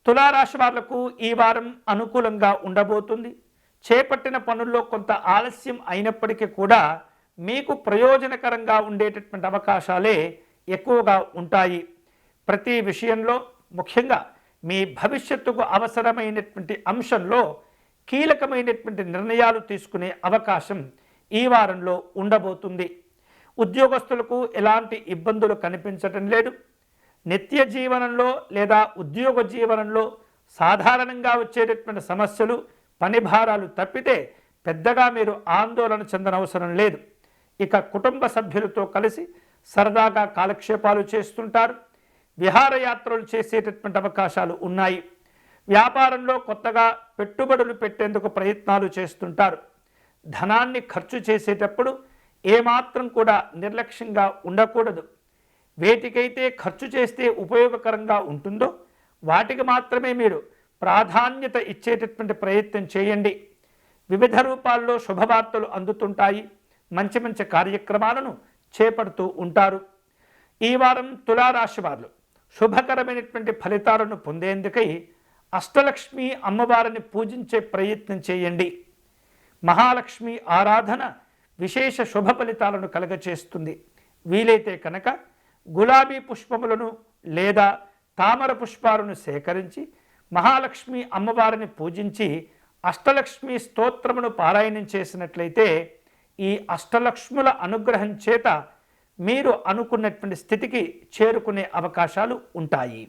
తులారాశి వాళ్లకు ఈ వారం అనుకూలంగా ఉండబోతుంది. చేపట్టిన పనుల్లో కొంత ఆలస్యం అయినప్పటికీ కూడా మీకు ప్రయోజనకరంగా ఉండేటటువంటి అవకాశాలే ఎక్కువగా ఉంటాయి. ప్రతి విషయంలో ముఖ్యంగా మీ భవిష్యత్తుకు అవసరమైనటువంటి అంశంలో కీలకమైనటువంటి నిర్ణయాలు తీసుకునే అవకాశం ఈ వారంలో ఉండబోతుంది. ఉద్యోగస్తులకు ఎలాంటి ఇబ్బందులు కనిపించటం లేదు. నిత్య జీవనంలో లేదా ఉద్యోగ జీవనంలో సాధారణంగా వచ్చేటటువంటి సమస్యలు, పని భారాలు తప్పితే పెద్దగా మీరు ఆందోళన చెందనవసరం లేదు. ఇక కుటుంబ సభ్యులతో కలిసి సరదాగా కాలక్షేపాలు చేస్తుంటారు. విహారయాత్రలు చేసేటటువంటి అవకాశాలు ఉన్నాయి. వ్యాపారంలో కొత్తగా పెట్టుబడులు పెట్టేందుకు ప్రయత్నాలు చేస్తుంటారు. ధనాన్ని ఖర్చు చేసేటప్పుడు ఏమాత్రం కూడా నిర్లక్ష్యంగా ఉండకూడదు. వేటికైతే ఖర్చు చేస్తే ఉపయోగకరంగా ఉంటుందో వాటికి మాత్రమే మీరు ప్రాధాన్యత ఇచ్చేటటువంటి ప్రయత్నం చేయండి. వివిధ రూపాల్లో శుభవార్తలు అందుతుంటాయి. మంచి మంచి కార్యక్రమాలను చేపడుతూ ఉంటారు. ఈ వారం తులారాశి వారు శుభకరమైనటువంటి ఫలితాలను పొందేందుకై అష్టలక్ష్మి అమ్మవారిని పూజించే ప్రయత్నం చేయండి. మహాలక్ష్మి ఆరాధన విశేష శుభ ఫలితాలను కలగచేస్తుంది. వీలైతే కనుక గులాబీ పుష్పములను లేదా తామర పుష్పాలను సేకరించి మహాలక్ష్మి అమ్మవారిని పూజించి అష్టలక్ష్మి స్తోత్రమును పారాయణం చేసినట్లయితే ఈ అష్టలక్ష్ముల అనుగ్రహం చేత మీరు అనుకున్నటువంటి స్థితికి చేరుకునే అవకాశాలు ఉంటాయి.